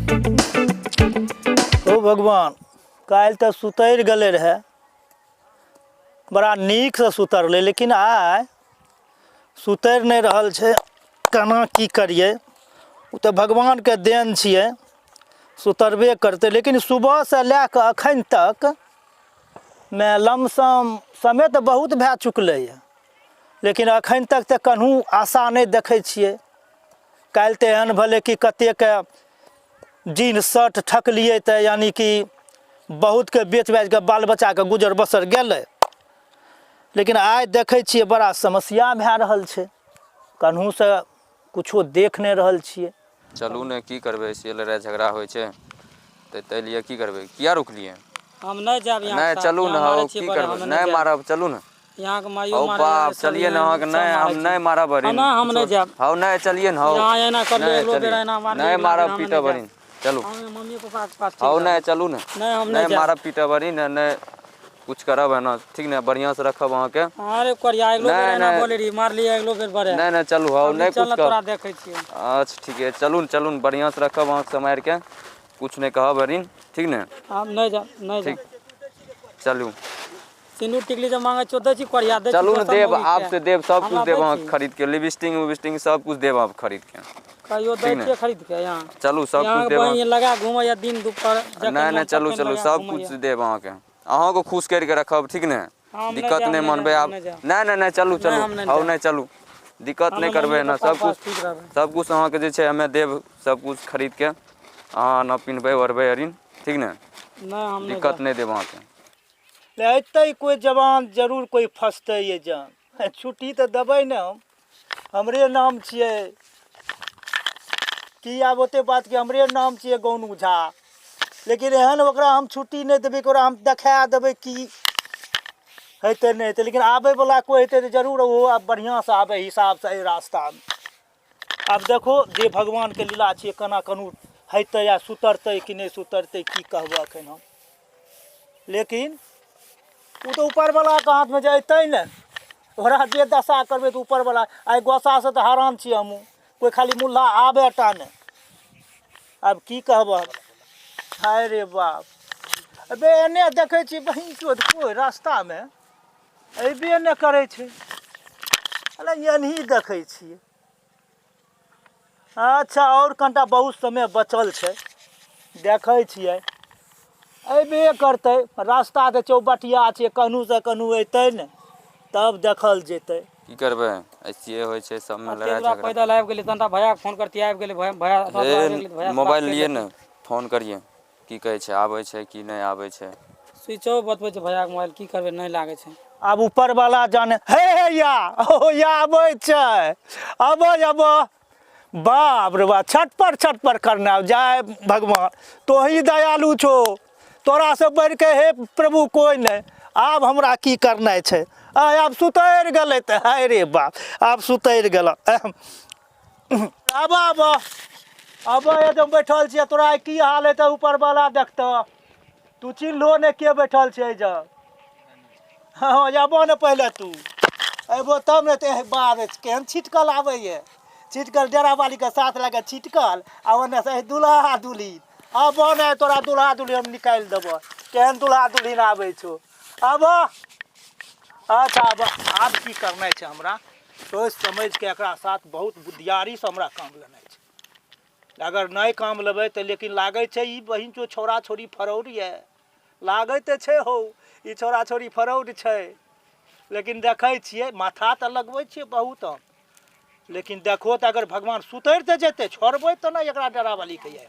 ओ भगवान, काल्हि तऽ सुतरि गेले रहे, बड़ा नीक से सुतरलै, लेकिन आइ सुतरि नहीं रहल छै। केना की करिए? ओ तऽ भगवान के देन छियै, सुतरबे करतै। लेकिन सुबह से लए कऽ अखन तक में लमसम समय तऽ बहुत भए चुकलै है, लेकिन अखन तक तऽ कन्हू आशा नहीं देखै छियै। काल्हि तऽ एहन भेलै कि कतेक जीन शर्ट ठकलिए तऽ यानी कि बहुत के बेच बाच के बाल बच्चा के गुजर बसर गेलै। लेकिन आइ देखै छियै बड़ा समस्या भए रहल छै, कन्हू से कुछो देख नहीं रहल छियै। चलू ने, की करबै, से लड़ाइ झगड़ा होइ छै तऽ ताहि लिए की करबै? किया रुकलिए? हम नहीं जाब यहाँ नहीं के साथ, चलू ने, यहाँ हौ मारे छी की बड़े, करबै? हम नहीं नहीं जाब। मारब, चलू ने। यहाँ के माइयो हौ मारे बाप, सब चलिए ने, अहाँके सब नहीं, हम मारे छी। नहीं मारब हरिन। ना हम नहीं जाब। हौ नहीं, चलिए ने, हौ यहाँ एना कर ले, नहीं एगलो बेर चलिए, एना मार ले, नहीं अगला बेर मारब हम पीटब नहीं हरिन, चलू। जाब। हम मम्मी पापा के पास हौ ठीक नहीं, रहब। चलू ने, नहीं हम नहीं नहीं जाब। मारब पीटब हरिन, नहीं कुछ करब है ना, ठीक ने, बढ़िया से रखब अहाँके। अरे करिया एगलो बेर नहीं एना नहीं बोले रही, मार लिया एगलो बेर बड़े। नहीं नहीं, चलू, हौ अब नहीं चल कुछ ना, कर। तोरा देखे छियै। अच्छा ठीक है, चलू ने, बढ़िया से रखब अहाँके समार के, कुछ नहीं कहब हरिन, ठीक ने? हम नहीं जाब, नहीं जाब। ठीक, चलू। सिंदूर टिकली जब मांगे छो दै छी, करिया दै छी, चलू ने, दोसर देब मौगी आप के। से देब, सब कुछ हमरा देब दै अहाँके छी। खरीद के, लिपस्टिंग विपस्टिंग सब कुछ देब आप खरीद के, कहियो दै ठीक ने? छियै खरीद के यहाँ। चलू सब यहाँ कुछ के देब बहिन अहाँके। लगा घूमैया दिन दुपहर, जखन नहीं नहीं, मन चलू तखन चलू, लगा सब कुछ घूमैया। देब अहाँके, अहाँके खुश करके रखब, ठीक ने? हम नहीं दिक्कत जाब, नहीं नहीं जाब, मनबे हम आब। नहीं जाब। नहीं नहीं नहीं, चलू नहीं चलू, हम नहीं हौ जाब। नहीं चलू, दिक्कत नहीं हमे करबे मम्मी ना, पापा सब के पास कुछ ठीक रहबै। सब कुछ अहाँके जे छै हमे देब, सब कुछ खरीद के, अहाँ ना पिन्हबै ओढ़बै हरिन, ठीक ने? नहीं हम नहीं दिक्कत जाब। नहीं देब अहाँके। अतै कोई जवान जरूर कोई फंसतै ये जान। छुट्टी तऽ देबै ने, हम हमरे नाम छियै कि आब ओते बात कि हमरे नाम छियै गोनू झा, लेकिन एहन ओकरा हम छुट्टी नहीं देबै कि ओकरा हम देखा देबै कि हेतै नहीं हेतै। लेकिन आबै वाला कोई हेतै तऽ जरूर ओहो आब बढ़िया से आबै हिसाब से एहि रास्ता में। आब देखो जे भगवान के लीला छियै, केना कनू हेतै या सुतरतै कि नहीं सुतरतै, की कहबै एखन हम। लेकिन वो तो ऊपर वाला के हाथ में जैतै ने, ओकरा जे दशा करबै तऽ ऊपर वाला। आइ गोसा से तऽ हैरान छियै हमहूँ, कोई खाली मुल्ला आबे टा ने। अब की कहब? हाय रे बाप, अबे एने देखै छी बहिन चोद कोई रास्ता में अयबे ने करै छै। अरे एनही देखै छियै। अच्छा, और कनिटा बहुत समय बचल छै, देखै छियै अयबे करतै। रास्ता तऽ चौबटिया छै, कन्हू से कन्हू अयतै ने तब देखल जेतै। की करबै, ऐसिये होइ छै सबमे एते लड़ाइ दूरा झगड़ा। पैदल आबि गेली, तनिटा भैया के फोन करतियै, आबि गेली भैया, एतना दूरा आबि गेली तऽ भैया से बात मोबाइल करि लिए लेती। ने, फोन करिए, की कहै छै, आबै छै कि नहीं आबै छै। स्विच ऑफ बतबै छै भैया के मोबाइल, की करबै, नहीं लागै छै। आब ऊपर वाला जाने। हे या ओ या आबै छै, अबै अबै, बाप रे बाप, छटपर करना। जय भगवान, तो ही दयालु छो, तोरा से बढ़ के हे प्रभु कोई नहीं। आब हमरा की करनाइ छै? आब सुतरि गेलै तऽ हाय रे बाप, आब सुतरि गेल। आब आब अब एकदम बैठल छियै, तोरा की हाल हेतै ऊपर वाला देखतऽ। तू चिन्हलो ने के बैठल छै एहिजा। हाँ आबो ने पहले तू, अयबो तब ने। ते बाप केहन छिटकल आबै ये, छिटकल डेरा वाली के साथ लगे छिटकल, आ ओने से दुल्हा दुल्हिन। अब ने तोरा दुल्हा दुल्हिन हम निकालि देबो, केहन दुल्हा दुल्हिन आबै छो। अब अच्छा, आब की करनाइ छै हमरा, सोचि समझ के एकरा साथ बहुत बुद्धियारी से हमरा काम लेनाइ छै। अगर नहीं काम लेबै तऽ लेकिन लागै छै ई बहिन चो छौड़ा छोड़ी फरौड ये, लागै तऽ छै हौ ई छौड़ा छोड़ी फरौड छै। लेकिन देखै छियै माथा तऽ लगबै छियै बहुत हम, लेकिन देखो तऽ अगर भगवान सुतरि तऽ जेतै, छोड़बै तऽ नहीं एकरा डेरावालीके ये।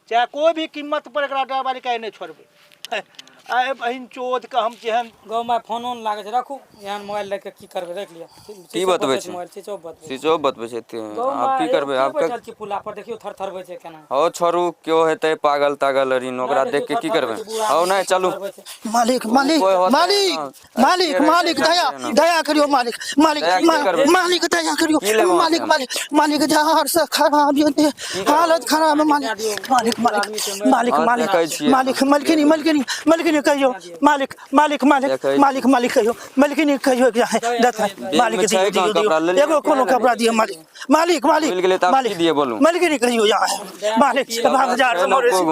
चाहे कोई भी कीमत पर एकरा डेरावालीके नहीं छोड़बै। आइ बहिन चोद के हम जेहन गाँव में फोनो नहीं लागे छै, रखू एहन मोबाइल लेके की करबै, रख लिअ। की स्विच ऑफ बतबै बतबै छै छै? मोबाइल, स्विच ऑफ बतबै स्विच छै। ऑफ बतबै छै एते? गाँव आब की में एगो करबै? के आब बैठल छी पुला पर, देखियो थरथरबै छै केना। हौ छोड़ू, क्यों हेतै पागल तागल अरिन, नहीं ओकरा देख देखियो के की थरथरबै करबै? छै, बूढ़ा हौ आदमी नहीं छै, चलू, थरथरबै छै। मालिक ओ मालिक कोई होतै मालिक ना, मालिक ऐसिये रहै छै मालिक दया जानिए ना। दया करियो मालिक मालिक दया की करबै? मालिक दया करियो की लेब अहाँ से मालिक हम? मालिक मालिक जहर से खराब ये देह, की हालत करबै? खराब है पानी मालिक दए दियौ, मालिक बूढ़ मालिक आदमी छै, मरि मालिक हाँ मालिक देखै छियै मालिक हम, मलकिनी देख मलकिनी नहीं कहियो मालिक मालिक मालिक देखै मालिक मालिक कहियो मालिक नहीं कहियो मालिक में छै कहाँ कपड़ा? ले लियो एगो कोनो कपड़ा दियो मालिक मालिक मालिक मिल गेलै तऽ आब की दिए बोलू? मालिक नहीं कहियो यहाँ मालिक हजार से मरे छी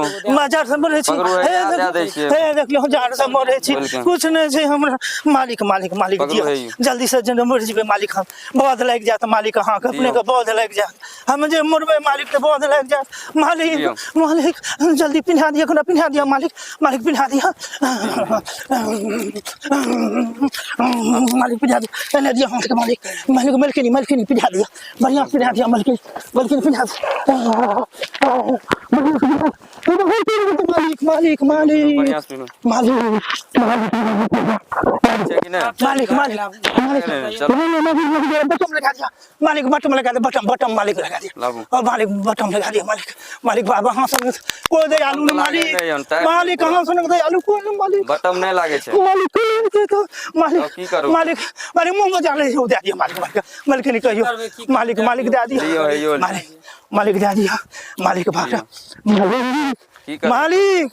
हजार से मरे छी पकड़ू, हे दे दै छियै। हे देखियो हजार से मरे छी बोलके। कुछ नहीं छै हमरा मालिक मालिक मालिक पकड़ू दियो है। जल्दी से जल्दी मर जेबे मालिक हम बहुत लग जात मालिक अहाँ के अपने के बहुत लग जात हम जे मरबे मालिक के बहुत लग जात मालिक दियो। मालिक जल्दी पिन्हा दिया कोना पिन्हा दिया मालिक मालिक पिन्हा दिया मालिक पिन्हा दिया एने दिया हाथ के मालिक मालिक मलकिनी पिन्हा दिया बढ़िया पिन्हा दिया मलकिनी पिन्हा मालिक मालिक मालिक बढ़िया से पीनू। मालिक छै कि नहीं? मालिक मालिक चलो बटम लगा दिया मालिक बटम लगा दे बटम मालिक लगा दिया लाबू। और मालिक बटम लगा दिया मालिक मालिक बाबा हाँ सुन कोई दे आलू ने मालिक नहीं, हम तय- मालिक हाँ सुन दे आलू कोई ने मालिक बटम नहीं लागे छै। मालिक कोई दे तो मालिक अब की करू? मालिक मालिक मुंह में डाले हो दे दिया मालिक मालिक नहीं कहियो मालिक मालिक दे लियो दिया है, यो मालिक मालिक दे दिया मालिक भागा की करू? मालिक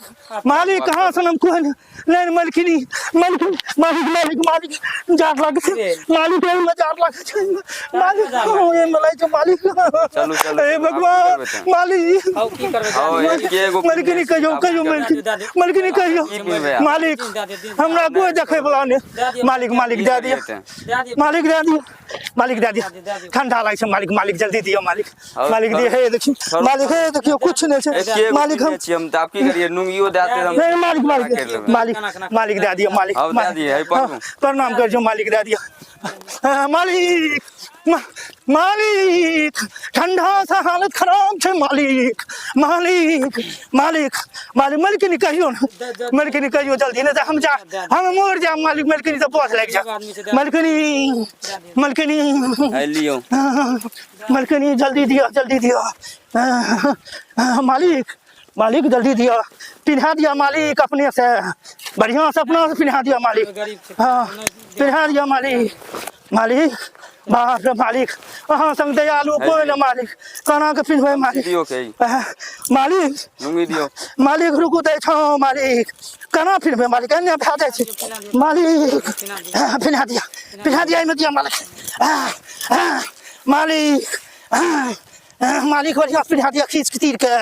मालिक कहाँ से हम कोई नहीं मलकिनी मालिक मालिक मालिक मालिक जार लगे छे मालिक ए में जार लगे छे मालिक ए मलाई तो मालिक चलू, चलू। ए भगवान मालिक आओ की करबे आओ, एक एगो मलकिनी कहियो कहियो मलकिनी कहियो की पीनबे आप? मालिक हमरा कोई देखे वाला नहीं मालिक मालिक दे दिया मालिक दे दिया मालिक दे दिया ठंडा लागे छे मालिक मालिक जल्दी दियो मालिक मालिक दे हे देखियो मालिक हे देखियो कुछ नहीं छे मालिक हम छी हम त आप की करिए नुंगियो देते हम नहीं मालिक मालिक कर लेबै। मालिक मालिक दे दिया मालिक अब दे दिए, है प्रभु। प्रणाम कर जो मालिक दे दिया मालिक मालिक ठंडा सा हालत खराब छे मालिक मालिक मालिक मालिक मलकिनी कहियो ना मलकिनी कहियो जल्दी नहीं हम जा हम मर जा मालिक मलकिनी तो बहुत लग जा मलकिनी मलकिनी है लियो। मलकिनी जल्दी दियो मालिक मालिक जल्दी दिया पिन्हा दिया मालिक अपने से बढ़िया से अपना से पिन्हा दिया मालिक हाँ पिन्हा दिया मालिक मालिक बाप रे मालिक अहाँ संग दयालु कोई ना मालिक कना के पिन्हबे मालिक दियो के मालिक लुंगी दियो। मालिक रुकू दे छौ मालिक कना पिन्हबे मालिक एने भा जाय छै मालिक पिन्हा दिया एमे दिया मालिक मालिक मालिक बढ़िया पिन्हा दिया खींच तीर के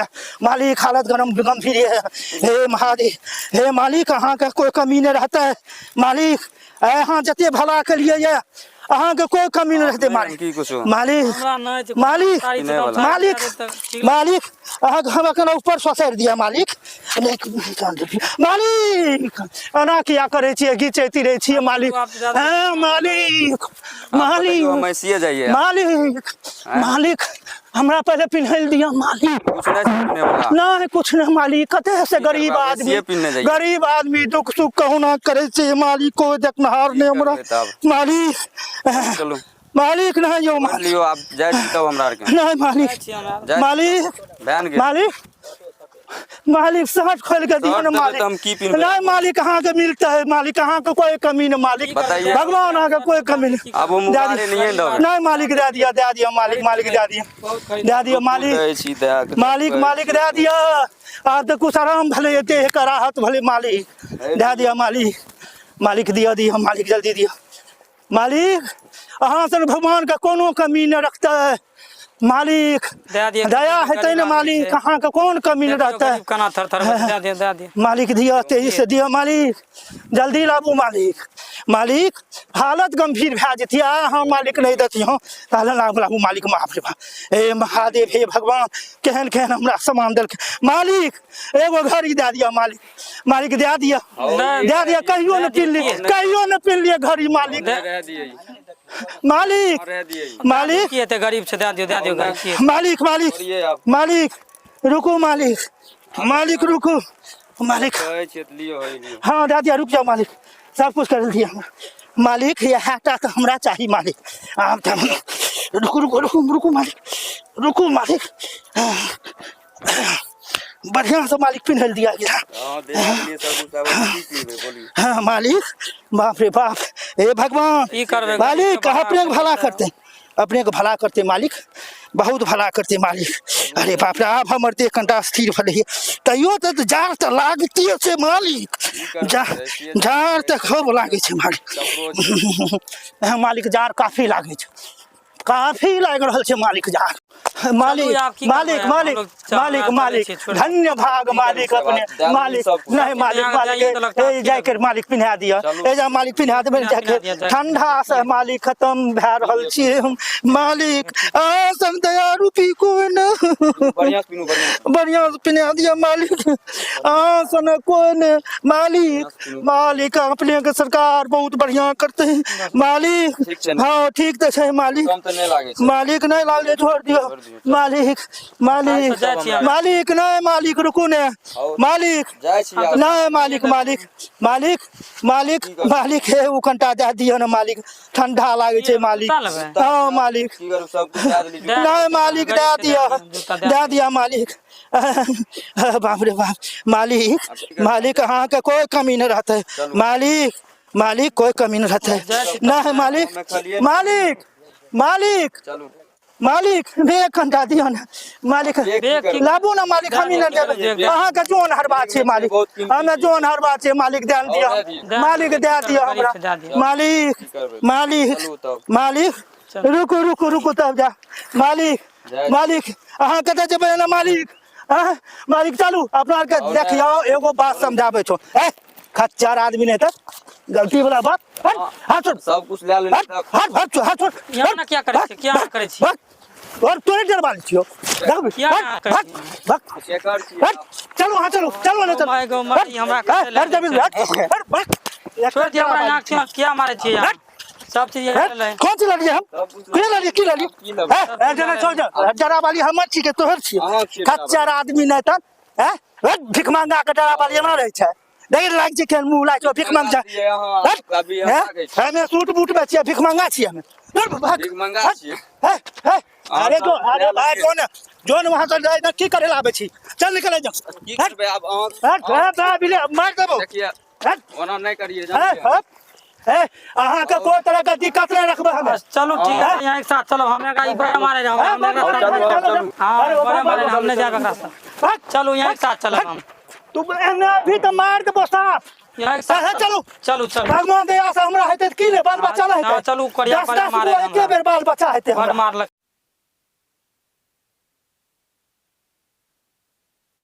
मालिक हालत गंभीर है हे महादेव हे मालिक अहाँ के कोई कमी नहीं रहता है मालिक अहाँ जते भला के लिए ये अहाँ के कोई कमी नहीं रहते मालिक की कुछो? मालिक मालिक मालिक मालिक अहाँ के हम अकेला ऊपर ससैर दिया मालिक मालिक अना किया करे छिए घिचैती रहे छिए मालिक मालिक मालिक मैसिए जाइए मालिक मालिक हमरा पहले पिन्हल दिया मालिक कुछ नहीं पीने वाला। नहीं कुछ नहीं मालिक कते से गरीब करबा, आदमी मैसिए पिन्हने जाइए। गरीब आदमी दुख सुख कहू ना करे छे मालिक को देखनहार ने हमरा करबै तब? मालिक चलो मालिक नहीं यो कर मालिक लियो आप जाय छी तब हमरा आर के नहीं मालिक जाय छी। मालिक बहन के मालिक मालिक शर्ट खोल के दियो ना शर्ट देबै मालिक तो हम की पिन्हबै? नहीं मालिक कहाँ के मिलता है मालिक कहाँ के कोई कमी नहीं मालिक बताइए। भगवान कहाँ के कोई कमी नहीं अब वो मुबारे नहीं है दब नहीं मालिक दे दिया मालिक मालिक दे दिया मालिक दे छी दया के। मालिक मालिक दे दिया आज तो कुछ आराम भले देह का राहत भले मालिक दे दिया मालिक मालिक दिया मालिक जल्दी दिया मालिक अहाँ से भगवान का कोनो कमी न रखता है मालिक दया है तेन मालिक कहाँ का कौन कमी न रहता है कना थर थर दे दे मालिक दिया तेजी से दिया मालिक जल्दी लाबू मालिक मालिक हालत गंभीर भै जती हाँ मालिक नहीं देती हूँ ताले लाबू मालिक माफ रे हे महादेव हे भगवान केहन केहन हमरा सामान दल मालिक एगो घड़ी दे दिया मालिक मालिक दे दिया कहियो न पिन लिए घड़ी मालिक रह दिए मालिक रह दिए मालिक की एते गरीब से दे दियो गरीब की मालिक मालिक करिए आप मालिक रुको मालिक मालिक रुको मालिक कहै छी त लियो है लियो। हाँ दे दिया रुक जाओ मालिक सब कुछ कर दिया मालिक ये हाटा तो हमरा चाहिए मालिक आप रुको मालिक बढ़िया से मालिक पिन्हल दिया गया हां दे दिए सब कुछ। अब की पीबे बोलिए। हाँ मालिक बाप रे बाप हे भगवान की करबे मालिक अपने को भला करते अपने को भला करते मालिक बहुत भला करते मालिक। अरे बाप रे, आब हमर देह कनिटा स्थिर भेलै तैयो तऽ जार तऽ लागते छै मालिक, जार तऽ खूब लागै छै मालिक। मालिक जार काफी लागै छै, काफी लागि रहल छै मालिक जार। मालिक मालिक मालिक मालिक मालिक धन्य भाग मालिक अपने मालिक। नहीं मालिक मालिक ए जैकेट मालिक पिन्हा दिया, ए जा मालिक पिन्हा देबै जैकेट। ठंडा से मालिक खत्म भए रहल छियै हम मालिक। आ सन दया रूपी कोई न बढ़िया से पिन्हा दिया मालिक। आ सन कोई न मालिक। मालिक अपने के सरकार बहुत बढ़िया करते हैं मालिक। हाँ ठीक तो है मालिक, मालिक नहीं लागे छोड़ दियो मालिक। मालिक मालिक नहीं मालिक रुकू ने मालिक नहीं मालिक मालिक मालिक मालिक मालिक हे उ कनिटा दे दियो ना मालिक, ठंडा लागे छै मालिक। हाँ मालिक नहीं मालिक दे दिया मालिक। बाप रे बाप मालिक मालिक अहाँ के कोई कमी नहीं रहते मालिक, मालिक कोई कमी नहीं रहते नहीं मालिक। मालिक मालिक मालिक बेग घंटा दियो ना मालिक, लाबू ना मालिक। हम ही नहीं देबै अहाँ के जोन हरबा छै मालिक, हमें जोन हरबा छै मालिक। दे दियो मालिक, दे दियो हमरा मालिक। मालिक मालिक रुकू रुकू रुकू तब जा मालिक। मालिक अहाँ कतऽ जेबै ना मालिक? मालिक चलू अपना के देखियो एगो बात समझाबै छौ। खच्चर आदमी नहीं तो गलती वाला बात। हाथ छोड़ सब कुछ ले ले हाथ छोड़। यहाँ ना क्या करे छी, क्या करे छी? और तोरे डरवाल छियो क्या करे छी? चलो हाँ चलो चलो ना चलो। माय गो मारी हमरा कैसे ले छोड़ दिया हमरा। यहाँ क्या मारे छी? यहाँ सब चीज ले ले। कौन सी लड़िए हम क्या लड़िए की लड़िए? जरा छोड़ जा, जरा वाली हमर छी के तोहर छी। खच्चर आदमी नहीं तो भिख मांगा के डरा वाली ना रहे छै। देख लाग छै के मुंह लाग भिख मांग जा। हमें सूट बूट में छियै, भिख मांगा छियै हमें। भिख मांगा छियै। अरे जो अरे भाई जोन वहां से जाए की करे लाबे छी? चल निकल जा। की करबे अब अहाँ मार देबो। देखिए ओना नहीं करिए अहाँ के कोई तरह का दिक्कत नहीं रखबे हम। चलो ठीक है, यहाँ एक साथ चलो। हमरा का बड़ा मारे जा, हम बड़ा मारे हमने जाबे रास्ता। चलो यहाँ एक साथ चलो हम। तू भी तो मार देबो साफ। यहाँ एक साथ चलो चलो चलो। भगवान दया से हमरा हेते की ले बाल बच्चा हेते। चलो करिया मारे एके बेर बाल बच्चा हेते। मार